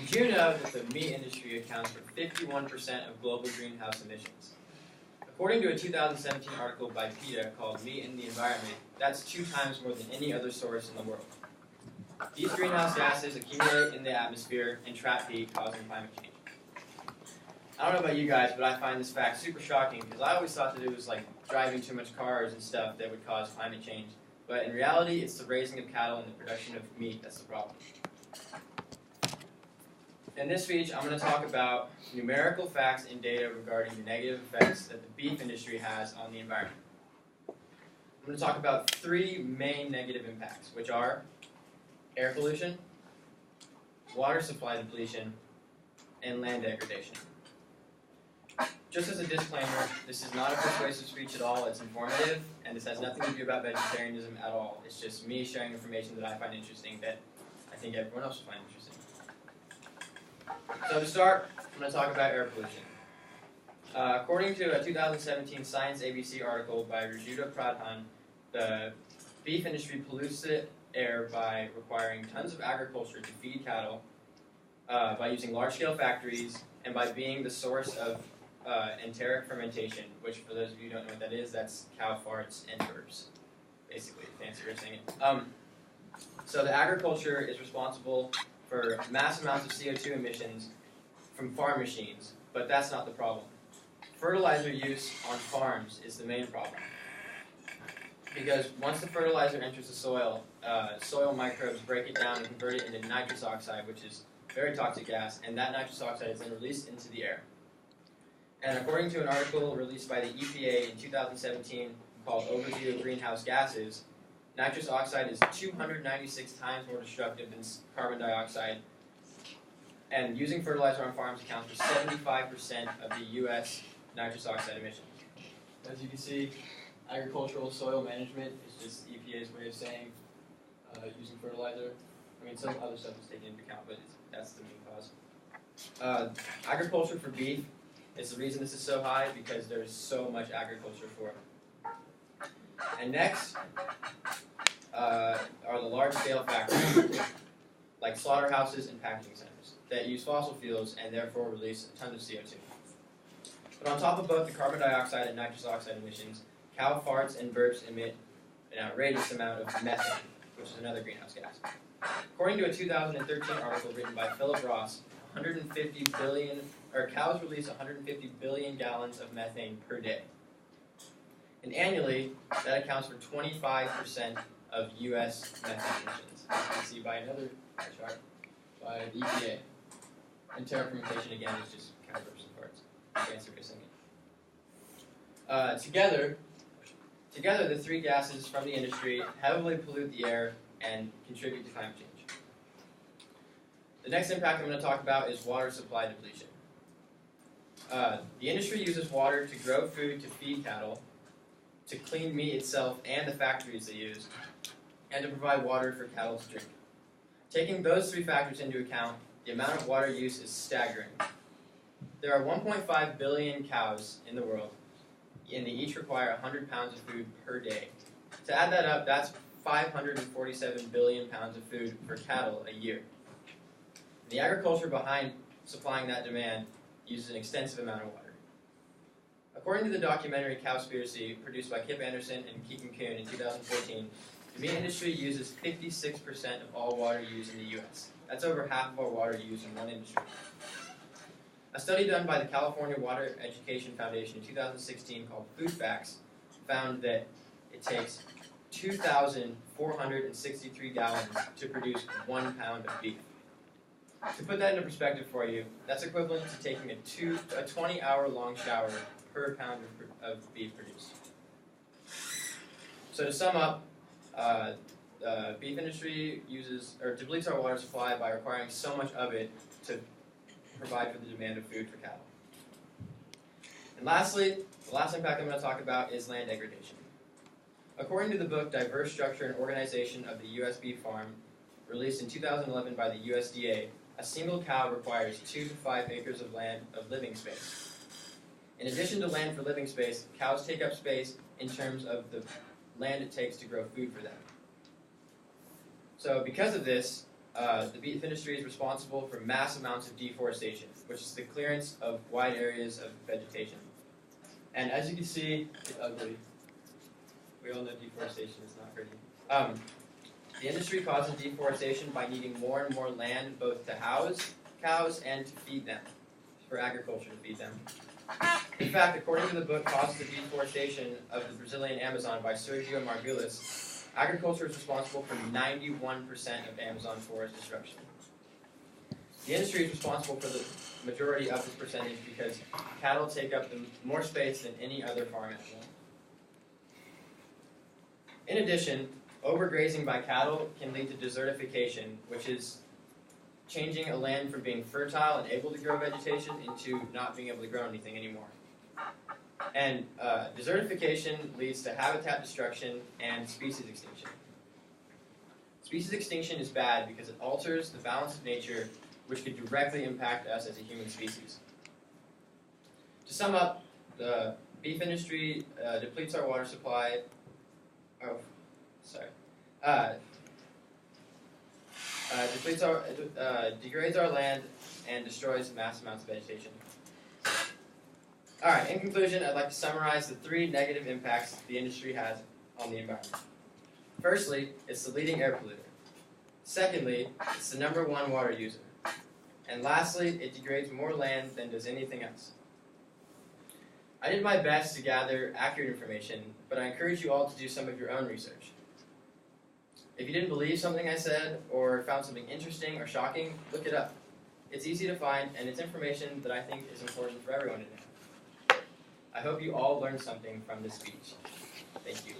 Did you know that the meat industry accounts for 51% of global greenhouse emissions? According to a 2017 article by PETA called Meat and the Environment, that's 2 times more than any other source in the world. These greenhouse gases accumulate in the atmosphere and trap heat, causing climate change. I don't know about you guys, but I find this fact super shocking because I always thought that it was like driving too much cars and stuff that would cause climate change. But in reality, it's the raising of cattle and the production of meat that's the problem. In this speech, I'm going to talk about numerical facts and data regarding the negative effects that the beef industry has on the environment. I'm going to talk about 3 main negative impacts, which are air pollution, water supply depletion, and land degradation. Just as a disclaimer, this is not a persuasive speech at all, it's informative, and this has nothing to do about vegetarianism at all. It's just me sharing information that I find interesting that I think everyone else will find interesting. So to start, I'm going to talk about air pollution. According to a 2017 Science ABC article by Rajuta Pradhan, the beef industry pollutes the air by requiring tons of agriculture to feed cattle, by using large-scale factories, and by being the source of enteric fermentation, which for those of you who don't know what that is, that's cow farts and burps, basically, fancy way of saying it. So the agriculture is responsible for mass amounts of CO2 emissions from farm machines, but that's not the problem. Fertilizer use on farms is the main problem. Because once the fertilizer enters the soil, soil microbes break it down and convert it into nitrous oxide, which is a very toxic gas, and that nitrous oxide is then released into the air. And according to an article released by the EPA in 2017 called Overview of Greenhouse Gases, nitrous oxide is 296 times more destructive than carbon dioxide, and using fertilizer on farms accounts for 75% of the U.S. nitrous oxide emissions. As you can see, agricultural soil management is just EPA's way of saying using fertilizer. I mean, some other stuff is taken into account, but that's the main cause. Agriculture for beef. It's the reason this is so high because there's so much agriculture for it. And next are the large-scale factories, like slaughterhouses and packaging centers, that use fossil fuels and therefore release tons of CO2. But on top of both the carbon dioxide and nitrous oxide emissions, cow farts and burps emit an outrageous amount of methane, which is another greenhouse gas. According to a 2013 article written by Philip Ross, cows release 150 billion gallons of methane per day. And annually, that accounts for 25% of U.S. methane emissions, as you can see by another chart by the EPA. And fermentation, again, is just cow burps and farts. Fancy way of saying it. Together, the 3 gases from the industry heavily pollute the air and contribute to climate change. The next impact I'm going to talk about is water supply depletion. The industry uses water to grow food to feed cattle, to clean meat itself and the factories they use, and to provide water for cattle to drink. Taking those 3 factors into account, the amount of water use is staggering. There are 1.5 billion cows in the world, and they each require 100 pounds of food per day. To add that up, that's 547 billion pounds of food for cattle a year. The agriculture behind supplying that demand uses an extensive amount of water. According to the documentary Cowspiracy, produced by Kip Anderson and Keegan Kuhn in 2014, the meat industry uses 56% of all water used in the U.S. That's over half of our water used in one industry. A study done by the California Water Education Foundation in 2016 called Food Facts found that it takes 2,463 gallons to produce 1 pound of beef. To put that into perspective for you, that's equivalent to taking a 20-hour-long shower per pound of beef produced. So to sum up, the beef industry depletes our water supply by requiring so much of it to provide for the demand of food for cattle. And lastly, the last impact I'm going to talk about is land degradation. According to the book Diverse Structure and Organization of the U.S. Beef Farm, released in 2011 by the USDA, a single cow requires 2 to 5 acres of land of living space. In addition to land for living space, cows take up space in terms of the land it takes to grow food for them. So because of this, the beef industry is responsible for mass amounts of deforestation, which is the clearance of wide areas of vegetation. And as you can see, it's ugly. We all know deforestation is not pretty. The industry causes deforestation by needing more and more land both to house cows and to feed them, for agriculture to feed them. In fact, according to the book Causes of Deforestation of the Brazilian Amazon by Sergio Margulis, agriculture is responsible for 91% of Amazon forest destruction. The industry is responsible for the majority of this percentage because cattle take up more space than any other farm animal. In addition, overgrazing by cattle can lead to desertification, which is changing a land from being fertile and able to grow vegetation into not being able to grow anything anymore. And desertification leads to habitat destruction and species extinction. Species extinction is bad because it alters the balance of nature, which could directly impact us as a human species. To sum up, the beef industry depletes our water supply. Degrades our land and destroys mass amounts of vegetation. Alright, in conclusion, I'd like to summarize the 3 negative impacts the industry has on the environment. Firstly, it's the leading air polluter. Secondly, it's the #1 water user. And lastly, it degrades more land than does anything else. I did my best to gather accurate information, but I encourage you all to do some of your own research. If you didn't believe something I said, or found something interesting or shocking, look it up. It's easy to find, and it's information that I think is important for everyone to know. I hope you all learned something from this speech. Thank you.